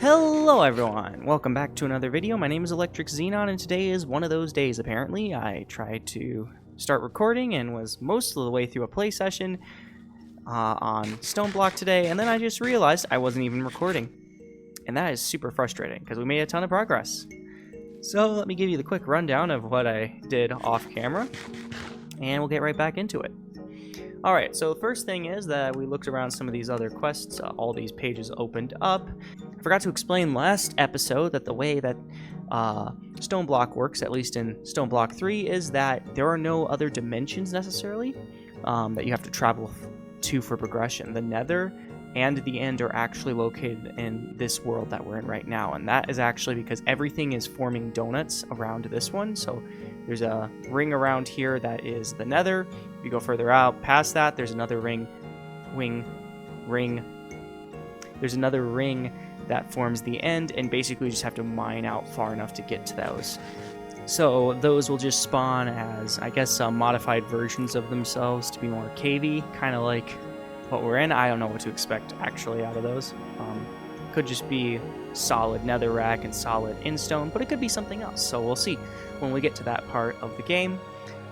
Hello everyone, welcome back to another video. My name is Electric-Xenon and today is one of those days apparently. I tried to start recording and was most of the way through a play session on Stoneblock today, and then I just realized I wasn't even recording. And that is super frustrating because we made a ton of progress. So let me give you the quick rundown of what I did off camera and we'll get right back into it. Alright, so the first thing is that we looked around some of these other quests. All these pages opened up. I forgot to explain last episode that the way that Stoneblock works, at least in Stoneblock 3, is that there are no other dimensions necessarily that you have to travel to for progression. The Nether and the End are actually located in this world that we're in right now, and that is actually because everything is forming donuts around this one. So there's a ring around here that is the Nether. If you go further out past that, there's another ring that forms the End, and basically you just have to mine out far enough to get to those. So those will just spawn as, I guess, modified versions of themselves to be more cavey, kind of like what we're in. I don't know what to expect actually out of those. Could just be solid netherrack and solid endstone, but it could be something else. So we'll see when we get to that part of the game.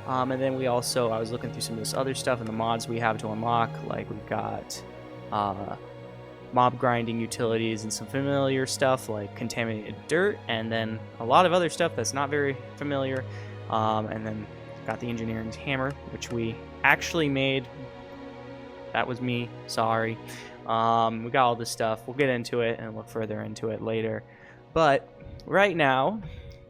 And then we also, I was looking through some of this other stuff and the mods we have to unlock. Like we've got mob grinding utilities and some familiar stuff like contaminated dirt, and then a lot of other stuff that's not very familiar. And then got the engineering hammer, which we actually made. That was me, sorry. We got all this stuff. We'll get into it and look further into it later. But right now,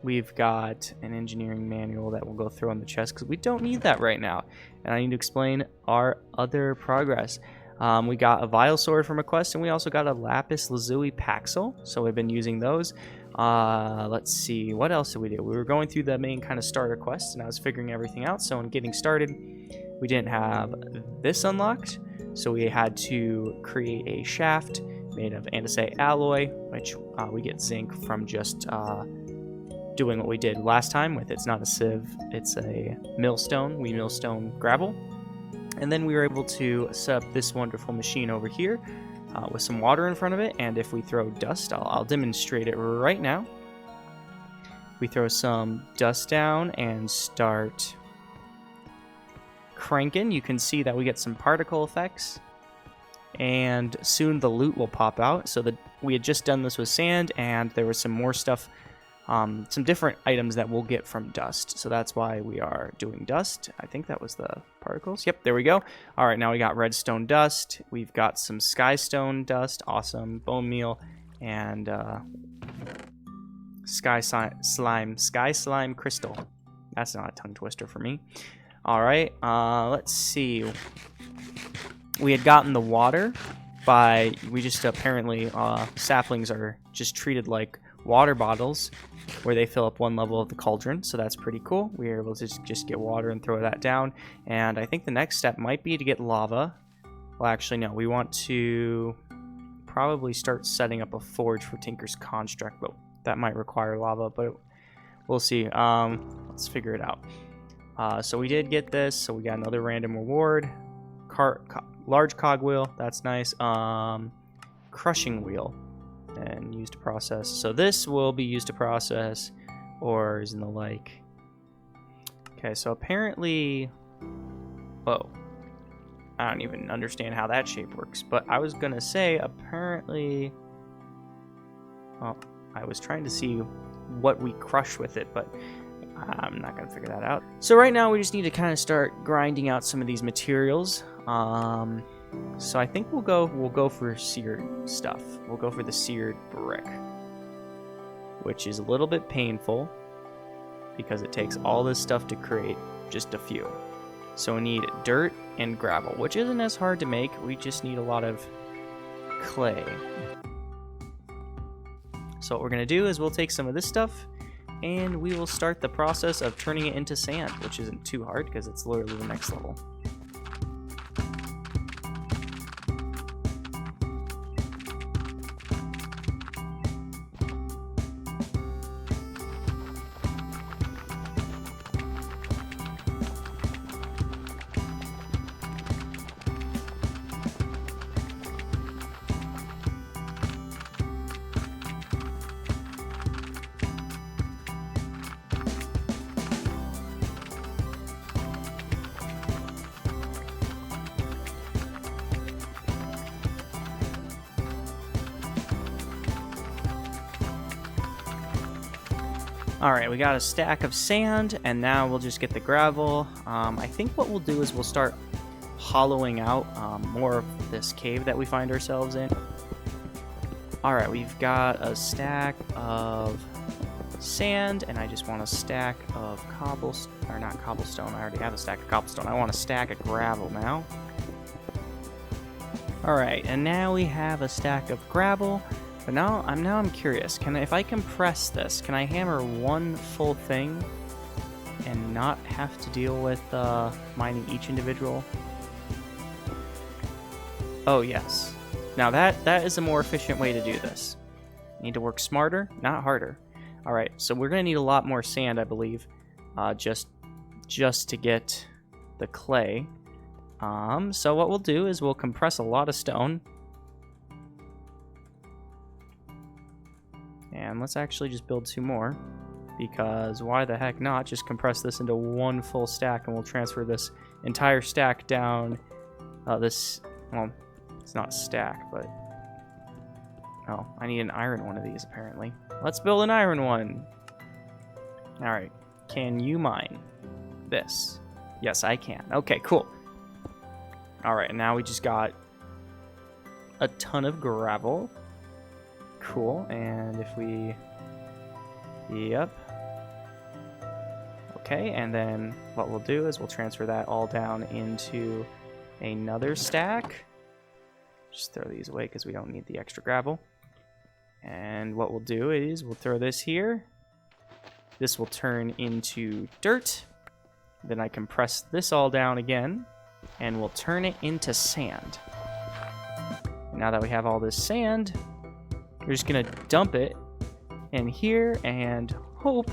we've got an engineering manual that we'll go through on the chest because we don't need that right now. And I need to explain our other progress. We got a Vile Sword from a quest, and we also got a Lapis Lazuli Paxel. So we've been using those. Let's see, what else did we do? We were going through the main kind of starter quest, and I was figuring everything out. So in getting started, we didn't have this unlocked. So we had to create a shaft made of andesite alloy, which we get zinc from just doing what we did last time with it's not a sieve, it's a millstone. We millstone gravel. And then we were able to set up this wonderful machine over here with some water in front of it. And if we throw dust, I'll demonstrate it right now. We throw some dust down and start cranking, you can see that we get some particle effects, and soon the loot will pop out. So that we had just done this with sand, and there was some more stuff, some different items that we'll get from dust. So that's why we are doing dust. I think that was the particles. Yep, there we go. All right, now we got redstone dust. We've got some skystone dust, awesome, bone meal, and sky slime crystal. That's not a tongue twister for me. Alright, let's see. We had gotten the water by, we just apparently, saplings are just treated like water bottles where they fill up one level of the cauldron, so that's pretty cool. We were able to just get water and throw that down, and I think the next step might be to get lava. Well, actually, no, we want to probably start setting up a forge for Tinker's Construct, but that might require lava, but we'll see. Let's figure it out. So we did get this, so we got another random reward. Large cogwheel, that's nice. Crushing wheel, and used to process. So this will be used to process ores and the like. Okay, so apparently, whoa, I don't even understand how that shape works, but I was gonna say apparently, well, I was trying to see what we crush with it, but I'm not gonna figure that out. So right now we just need to kind of start grinding out some of these materials. So I think we'll go for seared stuff. We'll go for the seared brick, which is a little bit painful because it takes all this stuff to create just a few. So we need dirt and gravel, which isn't as hard to make. We just need a lot of clay. So what we're gonna do is we'll take some of this stuff and we will start the process of turning it into sand, which isn't too hard because it's literally the next level. Alright, we got a stack of sand, and now we'll just get the gravel. I think what we'll do is we'll start hollowing out more of this cave that we find ourselves in. Alright, we've got a stack of sand, and I just want a stack of cobblestone, or not cobblestone, I already have a stack of cobblestone. I want a stack of gravel now. Alright, and now we have a stack of gravel. But now I'm curious. If I compress this, can I hammer one full thing and not have to deal with mining each individual? Oh yes. Now that is a more efficient way to do this. Need to work smarter, not harder. All right, so we're gonna need a lot more sand, I believe, just to get the clay. So what we'll do is we'll compress a lot of stone. And let's actually just build 2 more, because why the heck not? Just compress this into one full stack, and we'll transfer this entire stack down. Well, it's not a stack, but oh, I need an iron one of these apparently. Let's build an iron one. All right, can you mine this? Yes, I can. Okay, cool. All right, and now we just got a ton of gravel. Cool, and if we... Yep. Okay, and then what we'll do is we'll transfer that all down into another stack. Just throw these away because we don't need the extra gravel. And what we'll do is we'll throw this here. This will turn into dirt. Then I compress this all down again, and we'll turn it into sand. Now that we have all this sand, we're just gonna dump it in here and hope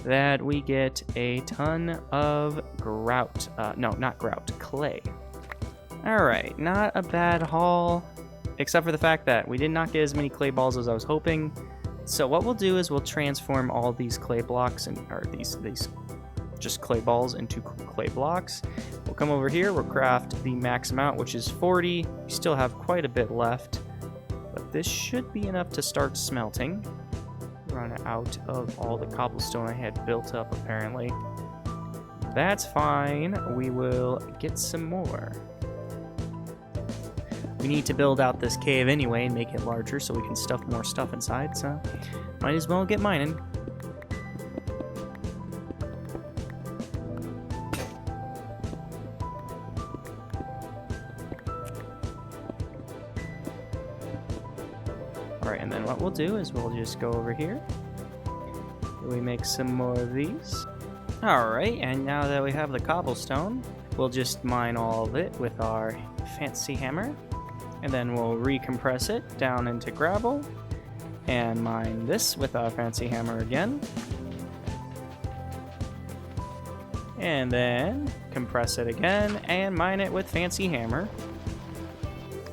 that we get a ton of grout. No, not grout, clay. Alright, not a bad haul, except for the fact that we did not get as many clay balls as I was hoping. So what we'll do is we'll transform all these clay blocks, or these just clay balls, into clay blocks. We'll come over here, we'll craft the max amount, which is 40. We still have quite a bit left. But this should be enough to start smelting. Run out of all the cobblestone I had built up, apparently. That's fine. We will get some more. We need to build out this cave anyway and make it larger so we can stuff more stuff inside, so might as well get mining. Alright, and then what we'll do is we'll just go over here. We make some more of these. Alright, and now that we have the cobblestone, we'll just mine all of it with our fancy hammer. And then we'll recompress it down into gravel. And mine this with our fancy hammer again. And then compress it again and mine it with fancy hammer.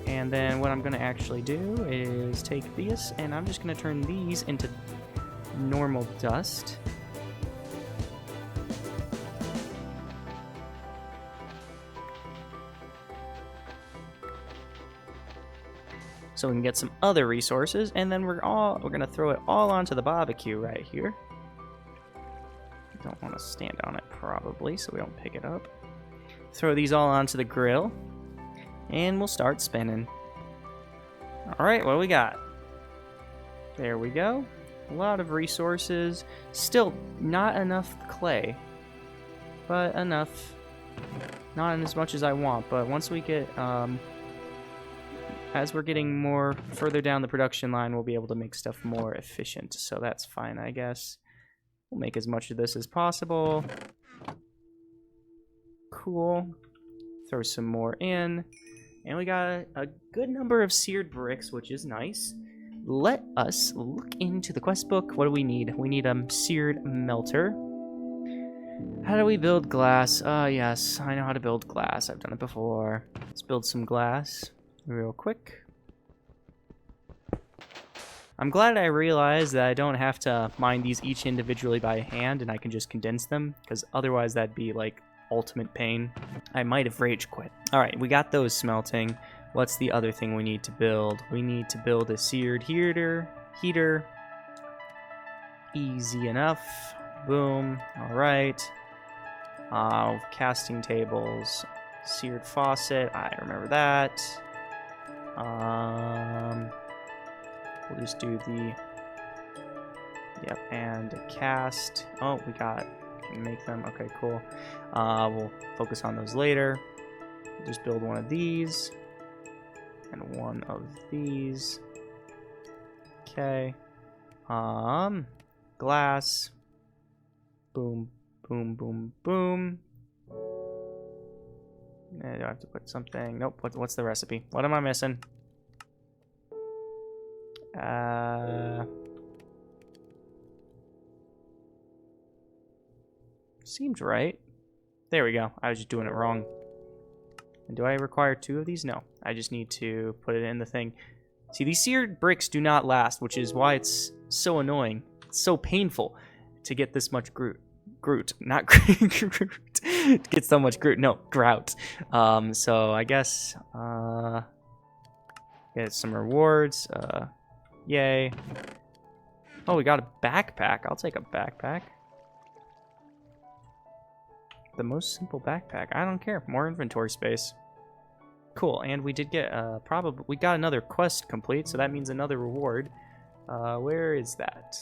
And then what I'm going to actually do is take these, and I'm just going to turn these into normal dust. So we can get some other resources, and then we're going to throw it all onto the barbecue right here. Don't want to stand on it probably, so we don't pick it up. Throw these all onto the grill. And we'll start spinning. Alright, what do we got? There we go. A lot of resources. Still not enough clay. But enough. Not as much as I want, but once we get, as we're getting more further down the production line, we'll be able to make stuff more efficient. So that's fine, I guess. We'll make as much of this as possible. Cool. Throw some more in. And we got a good number of seared bricks, which is nice. Let us look into the quest book. What do we need? We need a seared melter. How do we build glass? Yes, I know how to build glass. I've done it before. Let's build some glass real quick. I'm glad I realized that I don't have to mine these each individually by hand, and I can just condense them, because otherwise that'd be like ultimate pain. I might have rage quit. Alright, we got those smelting. What's the other thing we need to build? We need to build a seared heater. Easy enough. Boom. Alright. Casting tables. Seared faucet. I remember that. We'll just do the... Yep, and cast. Oh, we got... Can make them. Okay, cool. We'll focus on those later. We'll just build one of these. And one of these. Okay. Glass. Boom, boom, boom, boom. Do I have to put something? Nope. What's the recipe? What am I missing? Seems right. There we go. I was just doing it wrong. And do I require 2 of these? No. I just need to put it in the thing. See, these seared bricks do not last, which is why it's so annoying. It's so painful to get this much Grout. Not Grout. Get so much Grout. No, Grout. So I guess get some rewards. Yay. Oh, we got a backpack. I'll take a backpack. The most simple backpack. I don't care. More inventory space. Cool. And we did get we got another quest complete, so that means another reward. Where is that?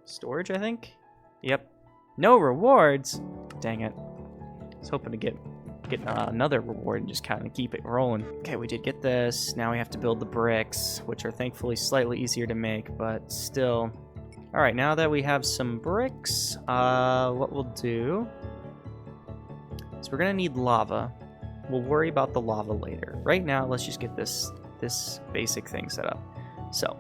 Storage, I think. Yep. No rewards. Dang it. I was hoping to get another reward and just kind of keep it rolling. Okay, we did get this. Now we have to build the bricks, which are thankfully slightly easier to make, but still. All right, now that we have some bricks, what we'll do is we're gonna need lava. We'll worry about the lava later. Right now, let's just get this basic thing set up. So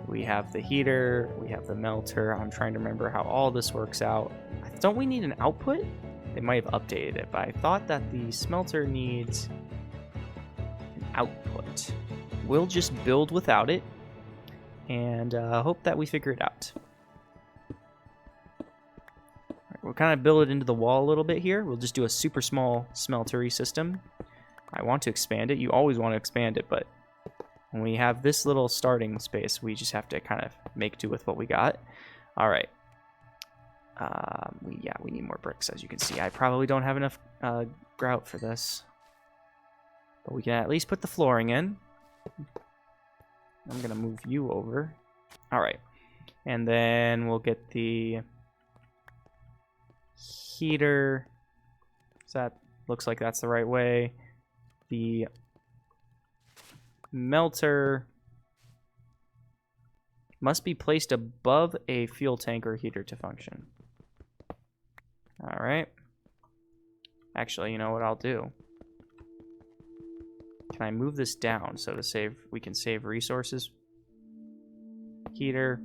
we have the heater, we have the melter. I'm trying to remember how all this works out. Don't we need an output? They might have updated it, but I thought that the smelter needs an output. We'll just build without it and hope that we figure it out. We'll kind of build it into the wall a little bit here. We'll just do a super small smeltery system. I want to expand it. You always want to expand it, but when we have this little starting space, we just have to kind of make do with what we got. All right. We need more bricks, as you can see. I probably don't have enough grout for this, but we can at least put the flooring in. I'm gonna move you over. All right, and then we'll get the heater. So that looks like that's the right way. The melter must be placed above a fuel tank or heater to function. All right. Actually, you know what I'll do? Can I move this down so we can save resources? Heater.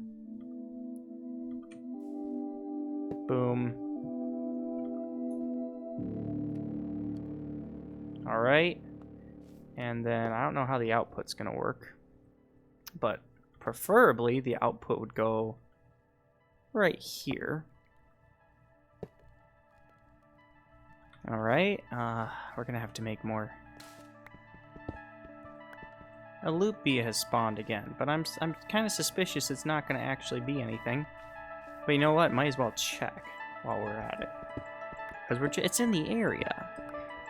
Boom. All right. And then I don't know how the output's gonna work, but preferably the output would go right here. All right, we're gonna have to make more. A _𝐿𝑜𝑜𝑝 has spawned again, but I'm kind of suspicious it's not gonna actually be anything. But you know what? Might as well check while we're at it, because it's in the area,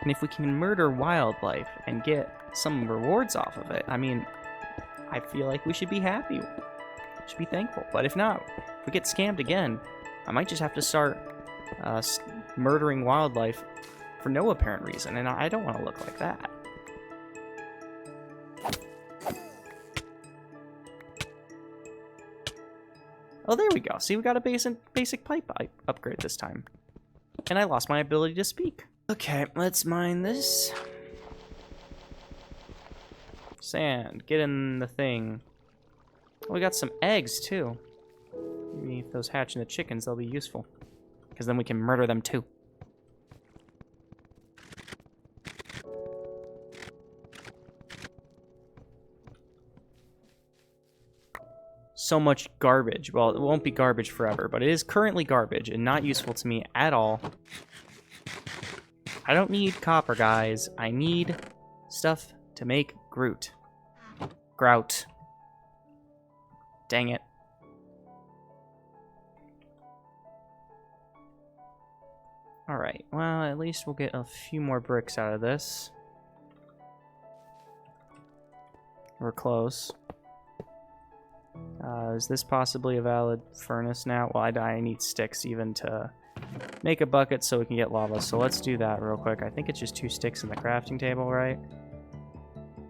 and if we can murder wildlife and get some rewards off of it, I mean, I feel like we should be happy. We should be thankful. But if not, if we get scammed again, I might just have to start murdering wildlife for no apparent reason, and I don't want to look like that. Oh, there we go. See, we got a basic pipe upgrade this time. And I lost my ability to speak. Okay, let's mine this. Sand, get in the thing. Oh, we got some eggs, too. Maybe if those hatch into chickens, they'll be useful. Because then we can murder them, too. So much garbage. Well, it won't be garbage forever, but it is currently garbage and not useful to me at all. I don't need copper, guys. I need stuff to make Grout. Dang it. Alright, well, at least we'll get a few more bricks out of this. We're close. Is this possibly a valid furnace now? Well, I need sticks even to make a bucket so we can get lava. So let's do that real quick. I think it's just 2 sticks in the crafting table, right?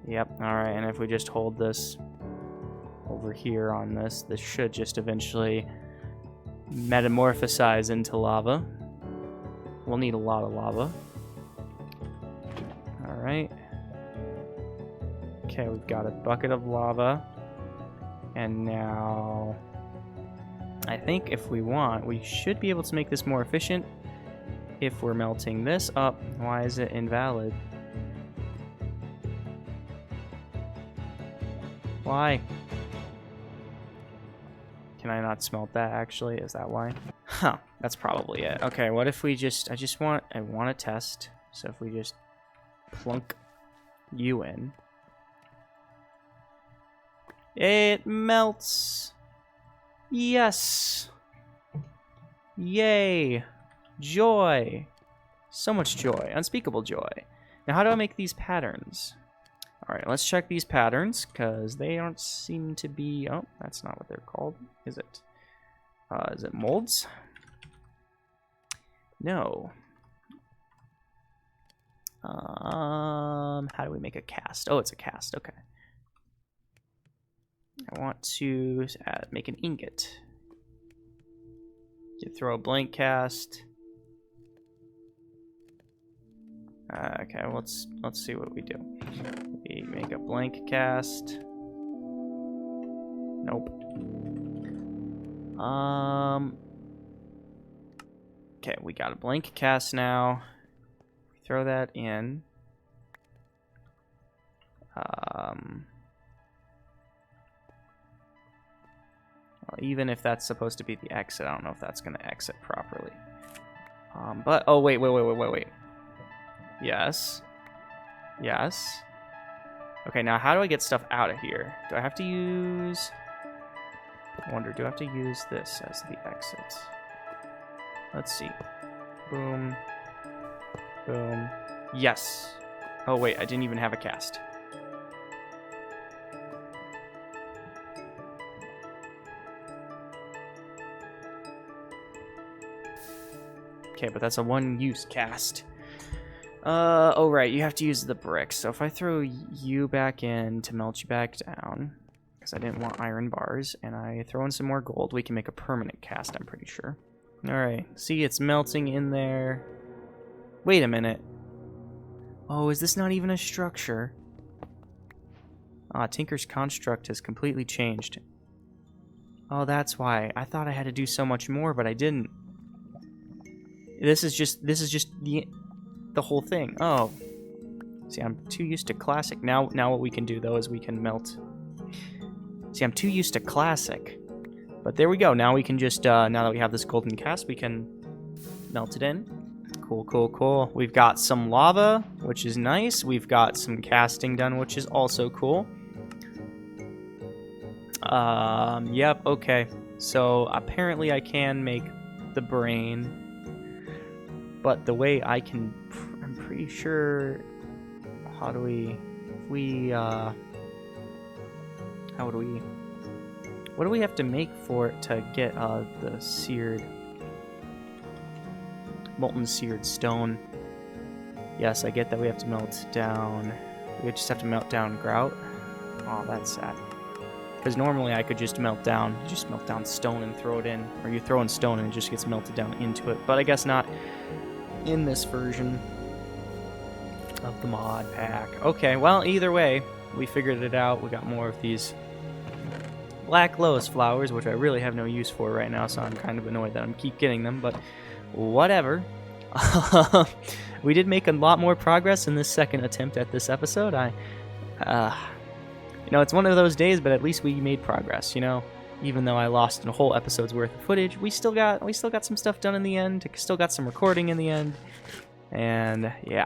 Yep, alright, and if we just hold this over here on this, this should just eventually metamorphosize into lava. We'll need a lot of lava. Alright. Okay, we've got a bucket of lava. And now, I think if we want, we should be able to make this more efficient if we're melting this up. Why is it invalid? Why? Can I not smelt that, actually? Is that why? Huh, that's probably it. Okay, what if we just, I want to test. So if we just plunk you in. It melts. Yes. Yay. Joy. So much joy. Unspeakable joy. Now, how do I make these patterns? All right, let's check these patterns, because they don't seem to be... Oh, that's not what they're called, is it? Is it molds? No. How do we make a cast? Oh, it's a cast. Okay. I want to make an ingot. You throw a blank cast. Okay, let's see what we do. We make a blank cast. Nope. Okay, we got a blank cast now. Throw that in. Well, even if that's supposed to be the exit, I don't know if that's going to exit properly. But, oh, wait. Yes. Yes. Okay, now how do I get stuff out of here? Do I have to use... I wonder, do I have to use this as the exit? Let's see. Boom. Boom. Yes. Oh, wait, I didn't even have a cast. Okay, but that's a one-use cast. Oh, right, you have to use the bricks. So if I throw you back in to melt you back down, because I didn't want iron bars, and I throw in some more gold, we can make a permanent cast, I'm pretty sure. Alright, see, it's melting in there. Wait a minute. Oh, is this not even a structure? Ah, Tinker's construct has completely changed. Oh, that's why. I thought I had to do so much more, but I didn't. This is just the whole thing. Oh. See, I'm too used to classic. Now what we can do, though, is we can melt. See, I'm too used to classic. But there we go. Now we can just, now that we have this golden cast, we can melt it in. Cool, cool, cool. We've got some lava, which is nice. We've got some casting done, which is also cool. Yep, okay. So, apparently I can make the brain. But the way I can... I'm pretty sure... How do we... How would we... What do we have to make for it to get the seared... Molten seared stone? Yes, I get that we have to melt down... We just have to melt down grout. Oh, that's sad. Because normally I could just melt down stone and throw it in. Or you throw in stone and it just gets melted down into it. But I guess not in this version of the mod pack. Okay, well, either way, we figured it out. We got more of these black lotus flowers, which I really have no use for right now, so I'm kind of annoyed that I keep getting them, but whatever. We did make a lot more progress in this second attempt at this episode. You know, it's one of those days, but at least we made progress, you know? Even though I lost a whole episode's worth of footage, we still got some stuff done in the end. Still got some recording in the end. And yeah.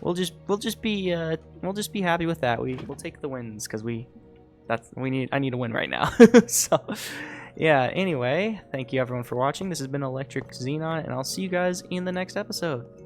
We'll just be happy with that. We'll take the wins, because I need a win right now. So Yeah, anyway, thank you everyone for watching. This has been Electric-Xenon, and I'll see you guys in the next episode.